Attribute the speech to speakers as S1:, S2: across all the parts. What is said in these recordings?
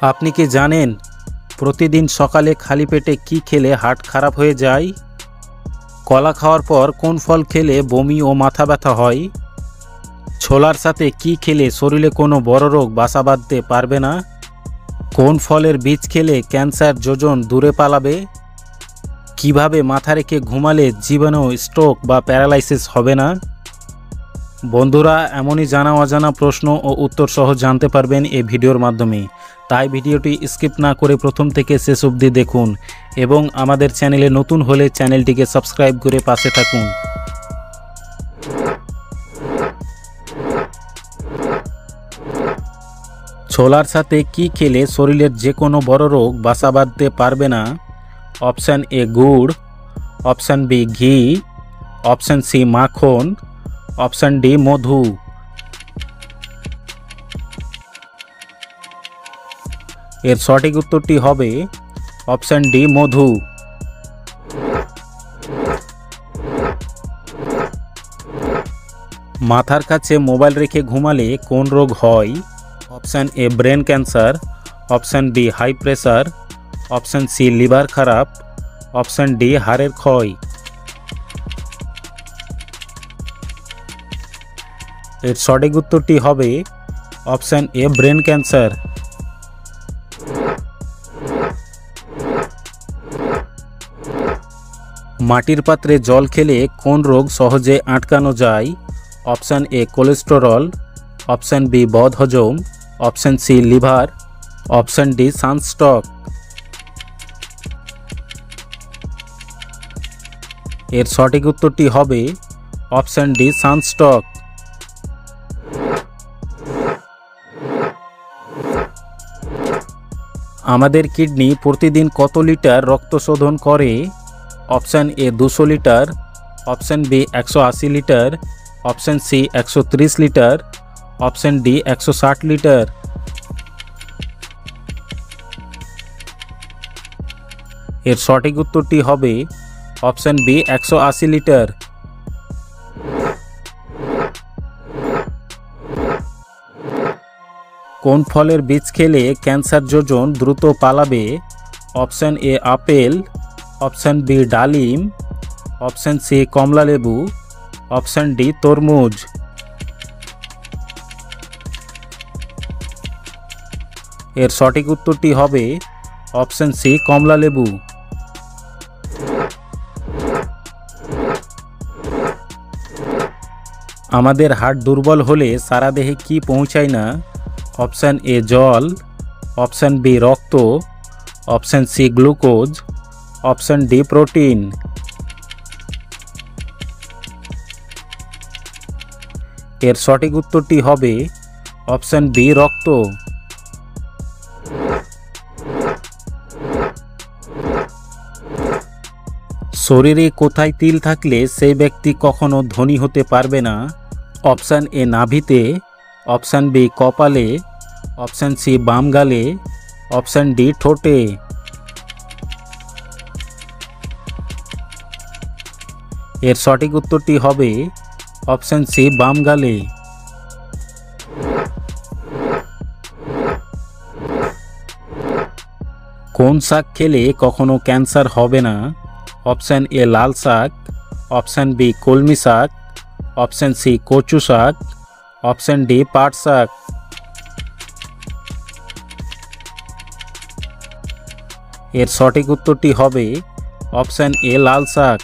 S1: আপনি কি জানেন প্রতিদিন সকালে খালি পেটে কি খেলে হার্ট খারাপ হয়ে যায়? কলা খাওয়ার পর কোন ফল খেলে বমি ও মাথা ব্যথা হয়? ছোলার সাথে কি খেলে শরীরে কোনো বড় রোগ বাসা বাঁধতে পারবে না? কোন ফলের বীজ খেলে ক্যান্সার যোজন দূরে পালাবে? কিভাবে মাথা রেখে ঘুমালে জীবাণু স্ট্রোক বা প্যারালাইসিস হবে না? বন্ধুরা, এমনই জানা অজানা প্রশ্ন ও উত্তর সহ জানতে পারবেন এই ভিডিওর মাধ্যমে। তাই ভিডিওটি স্কিপ না করে প্রথম থেকে শেষ অবধি দেখুন এবং আমাদের চ্যানেলে নতুন হলে চ্যানেলটিকে সাবস্ক্রাইব করে পাশে থাকুন। ছোলার সাথে কি খেলে শরীরের যে কোনো বড় রোগ বাসা বাঁধতে পারবে না? অপশান এ গুড়, অপশান বি ঘি, অপশান সি মাখন, অপশান ডি মধু। এর সঠিক উত্তরটি হবে অপশান ডি মধু। মাথার কাছে মোবাইল রেখে ঘুমালে কোন রোগ হয়? Option A brain cancer, option B high pressure, option C liver খারাপ, অপশান ডি হাড়ের ক্ষয়। এর সঠিক উত্তরটি হবে অপশান এ ব্রেন ক্যান্সার। মাটির পাত্রে জল খেলে কোন রোগ সহজে আটকানো যায়? Option A cholesterol, option B বদহজম, option C liver, option D sunstroke. এর সঠিক উত্তরটি হবে অপশান ডি সানস্ট্রোক। আমাদের কিডনি প্রতিদিন কত লিটার রক্ত শোধন করে? Option A 200 litre, option B 180 litre, option C 130 litre, option D 160 litre. এর সঠিক উত্তরটি হবে অপশান বি 180 লিটার। কোন ফলের বীজ খেলে ক্যান্সার যোজন দ্রুত পালাবে? Option A apple, option B ডালিম, অপশান সি কমলালেবু, অপশান ডি তরমুজ। এর সঠিক উত্তরটি হবে অপশান সি কমলালেবু। আমাদের হার্ট দুর্বল হলে সারা দেহে কি পৌঁছায় না? অপশান এ জল, অপশান বি রক্ত, option C glucose, option D protein. এর সঠিক উত্তরটি হবে অপশান বি রক্ত। শরীরে কোথায় তিল থাকলে সেই ব্যক্তি কখনো ধনী হতে পারবে না? অপশান এ নাভিতে, অপশান বি কপালে, অপশান সি বাম গালে, অপশান ডি ঠোঁটে। এর সঠিক উত্তরটি হবে অপশান সি বাম গালে। কোন শাক খেলে কখনো ক্যান্সার হবে না? অপশান এ লাল শাক, অপশান বি কলমি শাক, অপশান সি কচু শাক, অপশান ডি পাট শাক। এর সঠিক উত্তরটি হবে অপশান এ লাল শাক।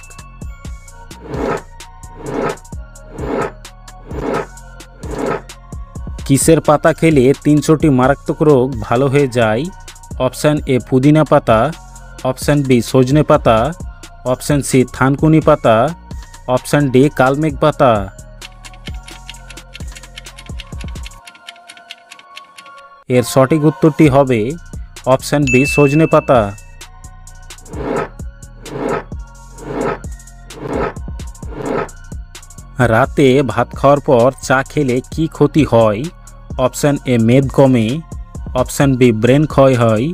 S1: কিসের পাতা খেলে 300টি মারাত্মক রোগ ভালো হয়ে যায়? অপশান এ পুদিনা পাতা, অপশান বি সজনে পাতা, অপশান সি থানকুনি পাতা, অপশান ডি কালমেঘ পাতা। এর সঠিক উত্তরটি হবে অপশান বি সজনে পাতা। রাতে ভাত খাওয়ার পর চা খেলে কি ক্ষতি হয়? অপশান এ মেদ কমে, অপশান বি ব্রেন ক্ষয় হয়,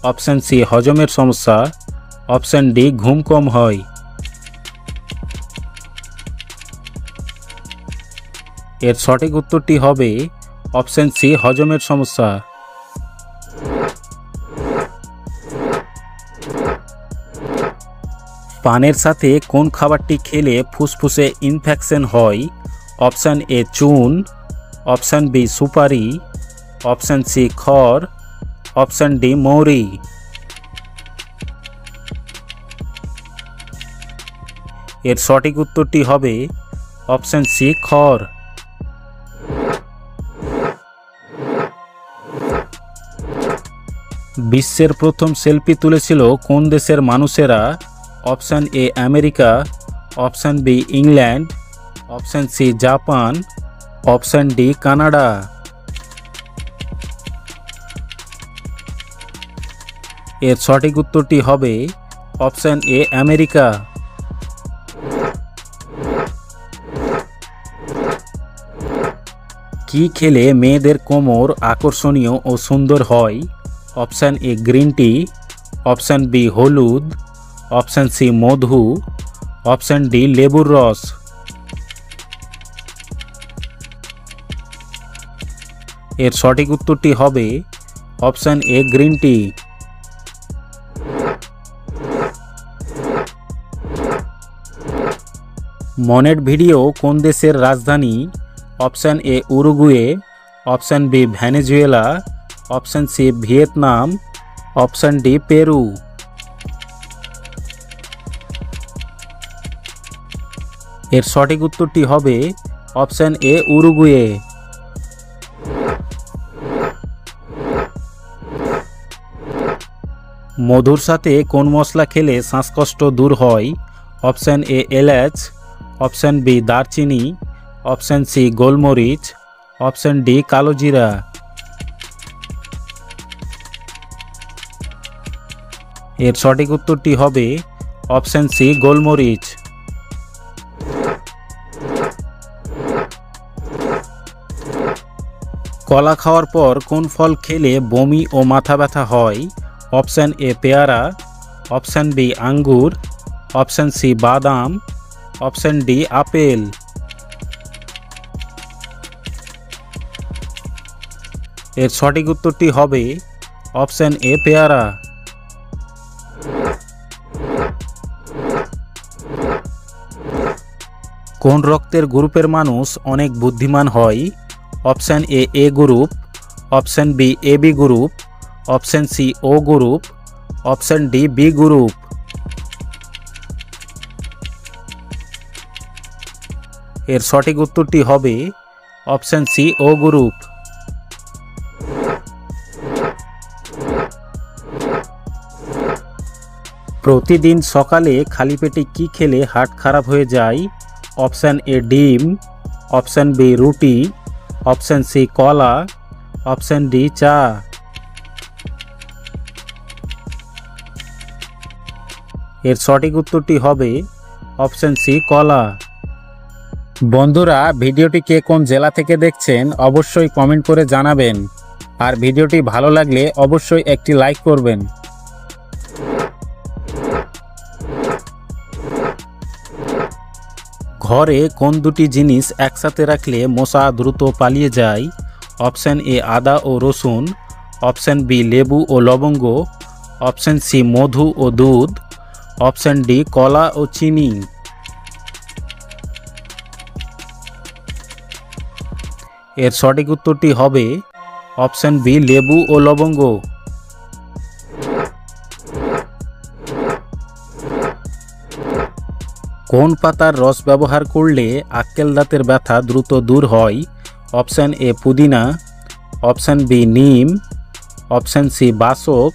S1: অপশান সি হজমের সমস্যা, অপশান ডি ঘুম কম হয়। এর সঠিক উত্তরটি হবে অপশান সি হজমের সমস্যা। পানের সাথে কোন খাবারটি খেলে ফুসফুসে ইনফেকশন হয়? অপশান এ চুন, অপশান বি সুপারি, অপশান সি খড়, অপশান ডি মৌরি। এর সঠিক উত্তরটি হবে অপশান সি খড়। বিশ্বের প্রথম সেলফি তুলেছিল কোন দেশের মানুষেরা? Option A America, option B England, option C Japan, option D Canada. এর সঠিক উত্তরটি হবে অপশান এ আমেরিকা। কি খেলে মেয়েদের কোমর আকর্ষণীয় ও সুন্দর হয়? Option A green tea, option B হলুদ, অপশান সি মধু, অপশান ডি লেবুর রস। এর সঠিক উত্তরটি হবে option A green tea. Montevideo কোন দেশের রাজধানী? Option A Uruguay, option B Venezuela, option C Vietnam, option D Peru. এর সঠিক উত্তরটি হবে অপশান এ উরুগুয়ে। মধুর সাথে কোন মশলা খেলে শ্বাসকষ্ট দূর হয়? অপশান এ এলাচ, অপশান বি দারচিনি, অপশান সি গোলমরিচ, অপশান ডি কালোজিরা। এর সঠিক উত্তরটি হবে অপশান সি গোলমরিচ। কলা খাওয়ার পর কোন ফল খেলে বমি ও মাথা ব্যথা হয়? অপশান এ পেয়ারা, অপশান বি আঙ্গুর, অপশান সি বাদাম, অপশান ডি আপেল। এর সঠিক উত্তরটি হবে অপশান এ পেয়ারা। কোন রক্তের গ্রুপের মানুষ অনেক বুদ্ধিমান হয়? Option A A group, option B A B group, option C O group, option D B group. এর সঠিক উত্তরটি হবে অপশান সি ও গ্রুপ। প্রতিদিন সকালে খালি পেটে কি খেলে হার্ট খারাপ হয়ে যায়? অপশান এ ডিম, অপশান বি রুটি, অপশান সি কলা, অপশান ডি চা। এর সঠিক উত্তরটি হবে অপশান সি কলা। বন্ধুরা, ভিডিওটি কে কোন জেলা থেকে দেখছেন অবশ্যই কমেন্ট করে জানাবেন। আর ভিডিওটি ভালো লাগলে অবশ্যই একটি লাইক করবেন। ঘরে কোন দুটি জিনিস একসাথে রাখলে মশা দ্রুত পালিয়ে যায়? অপশান এ আদা ও রসুন, অপশান বি লেবু ও লবঙ্গ, অপশান সি মধু ও দুধ, অপশান ডি কলা ও চিনি। এর সঠিক উত্তরটি হবে অপশান বি লেবু ও লবঙ্গ। কোন পাতার রস ব্যবহার করলে আক্কেল দাঁতের ব্যথা দ্রুত দূর হয়? অপশান এ পুদিনা, অপশান বি নিম, অপশান সি বাসক,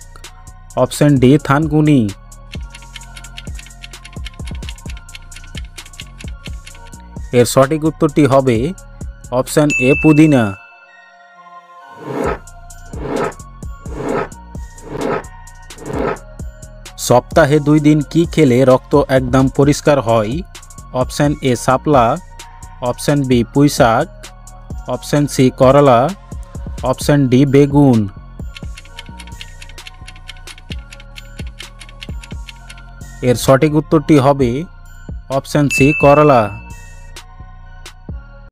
S1: অপশান ডি থানকুনি। এর সঠিক উত্তরটি হবে অপশান এ পুদিনা। সপ্তাহে 2 দিন কি খেলে রক্ত একদম পরিষ্কার হয়? অপশান এ শাপলা, অপশান বি পুঁইশাক, অপশান সি করলা, অপশান ডি বেগুন। এর সঠিক উত্তরটি হবে অপশান সি করলা।